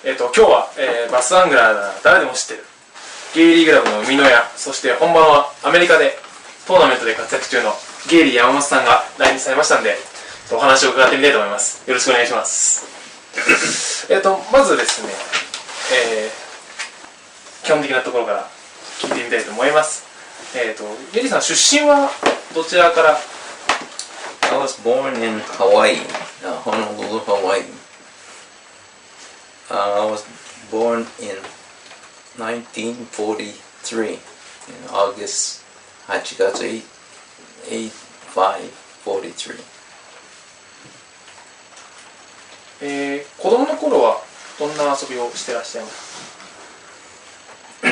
今日は、バスアングラーなら誰でも知ってるゲイリーグラブの生みの親、そして本番はアメリカでトーナメントで活躍中のゲイリー山本さんが来日されましたんで、お話を伺ってみたいと思います。よろしくお願いします。まずですね、基本的なところから聞いてみたいと思います。ゲイリーさん、出身はどちらから？ I was born in Hawaii, Honolulu, Hawaii. I was born in 1943, in August 8月8543. 子供の頃はどんな遊びをしてらっしゃいますか？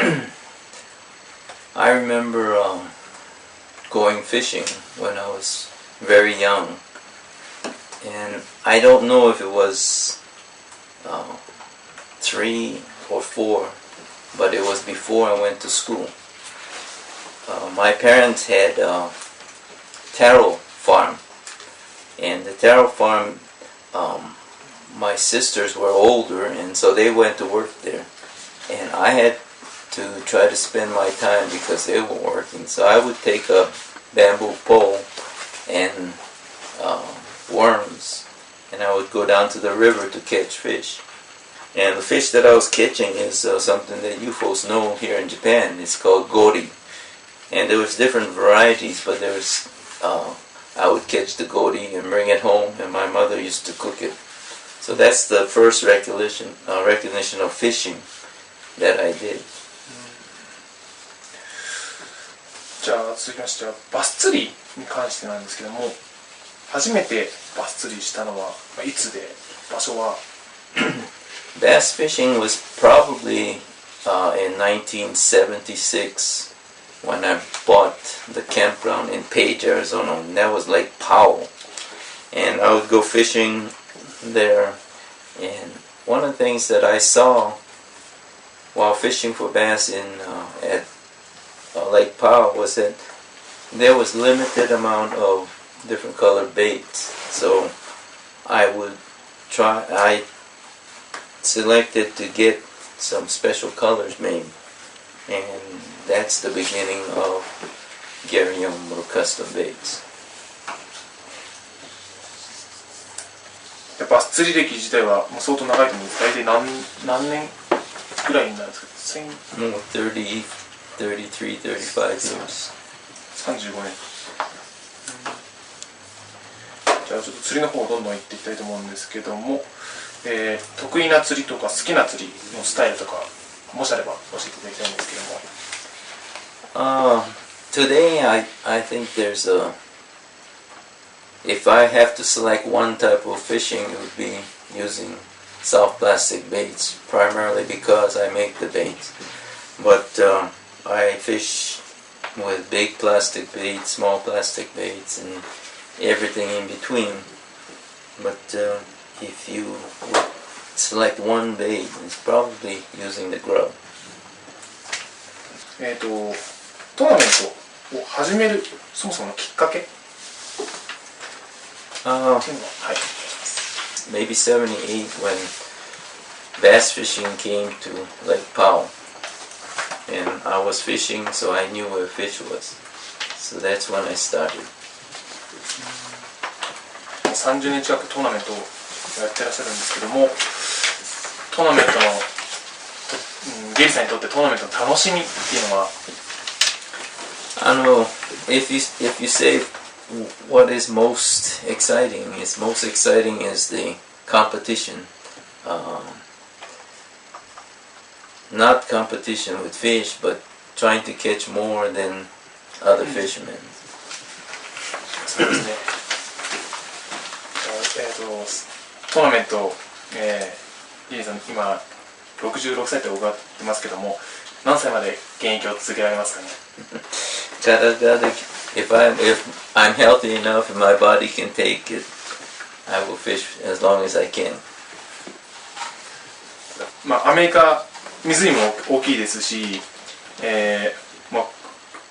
I remember going fishing when I was very young, and I don't know if it was 3 or 4, but it was before I went to school. My parents had a taro farm, and the taro farm, my sisters were older, and so they went to work there, and I had to try to spend my time because they were working. So I would take a bamboo pole and worms, and I would go down to the river to catch fish. And the fish that I was catching is something that you folks know here in Japan. It's called gori. And there was different varieties, but there was I would catch the gori and bring it home, and my mother used to cook it. So that's the first recognition of fishing that I did. じゃあ続きましてはバス釣りに関してなんですけども、初めてバス釣りしたのはいつで、場所は？ Bass fishing was probably in 1976 when I bought the campground in Page, Arizona, and that was Lake Powell. And I would go fishing there, and one of the things that I saw while fishing for bass at Lake Powell was that there was limited amount of different colored baits. So I selected to get some special colors made, and that's the beginning of Gary Yamamoto custom baits. バス釣り歴自体はもう相当長いと思うんです。大体何年ぐらいになるんですか？もう33, 35 years. 35年。じゃあちょっと釣りの方をどんどん行っていきたいと思うんですけども、得意な釣りとか好きな釣りのスタイルとかもしあれば教えていただきたいんですけども。Today I think there's if I have to select one type of fishing, it would be using soft plastic baits, primarily because I make the baits. But I fish with big plastic baits, small plastic baits, and everything in between. But if you would select one bait, it's probably using the grub. トーナメントを始めるそもそものきっかけmaybe 78 when bass fishing came to Lake Powell, and I was fishing, so I knew where fish was. So that's when I started. 30年近くトーナメントをやってらっしゃるんですけども、トーナメントのゲイさんにとってトーナメントの楽しみっていうのはif you say what is most exciting is the competition. Not competition with fish, but trying to catch more than other fishermen. そうですね。トーナメント、ゲイさん今66歳と伺ってますけども、何歳まで現役を続けられますかね？If I'm healthy enough and my body can take it, I will fish as long as I can. アメリカ湖も大きいですし、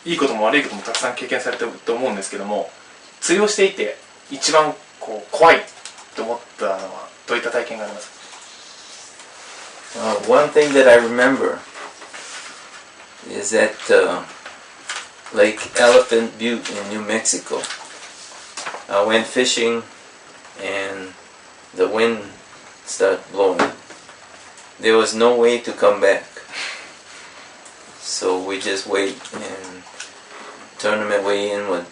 いいことも悪いこともたくさん経験されてると思うんですけども、釣りをしていて一番怖いと思ったのはどういった体験がありますか？ One thing that I remember is at Lake Elephant Butte in New Mexico. I went fishing and the wind started blowing. There was no way to come back. So we just wait and tournament weigh-in with,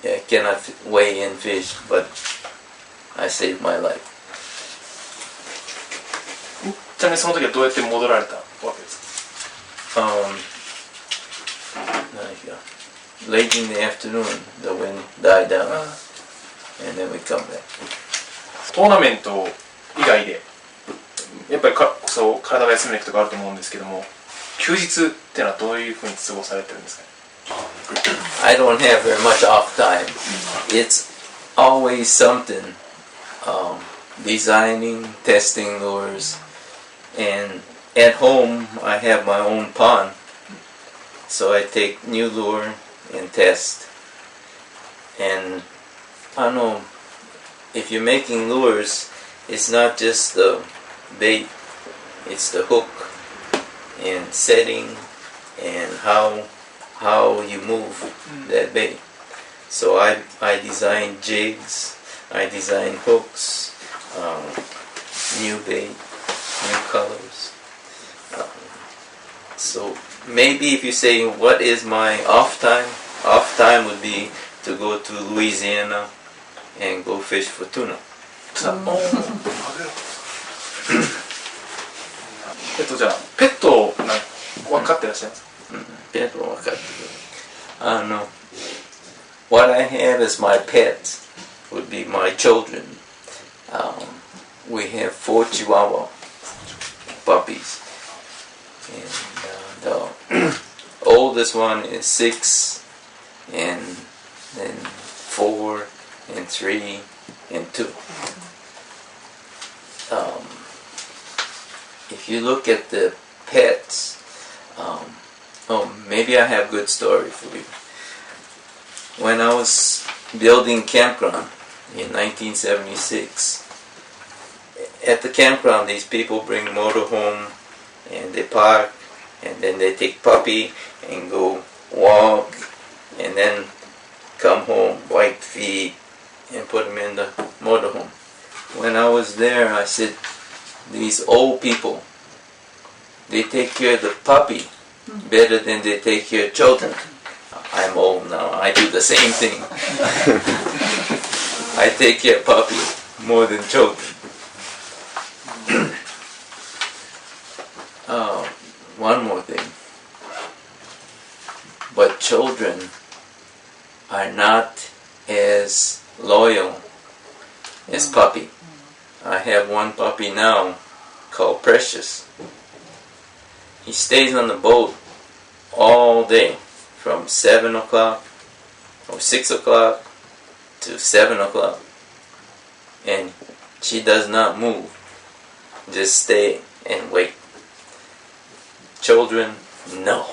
I cannot weigh in fish, but I saved my life. ちなみにその時はどうやって戻られたわけですか？ Late in the afternoon, the wind died down, and then we come back. トーナメント以外でやっぱりそう体が休める時とかあると思うんですけども、休日っていうのはどういうふうに過ごされてるんですかね？ I don't have very much off time. It's always something. Designing, testing lures, and at home I have my own pond. So I take new lure and test. And I don't know, if you're making lures, it's not just the bait, it's the hook and setting and how you move that bait. So I design jigs, I design hooks, new bait, new colors. So maybe if you say what is my off time would be to go to Louisiana and go fish for tuna. じゃあペットを分かってらっしゃいますか？ペットは分かってる。What I have as my pets would be my children. We have 4 Chihuahua puppies. And the oldest one is 6, and then 4, and 3, and 2. If you look at the pets, maybe I have a good story for you. When I was building campground in 1976, at the campground these people bring motorhome and they park, and then they take puppy and go walk, and then come home, wipe feet, and put them in the motorhome. When I was there, I said, these old people, they take care of the puppy better than they take care of children. I'm old now, I do the same thing. I take care of puppy more than children. One more thing. But children are not as loyal as puppy. I have one puppy now called Precious. He stays on the boat all day from 7 o'clock or 6 o'clock to 7 o'clock. And she does not move. Just stay and wait. Children, no.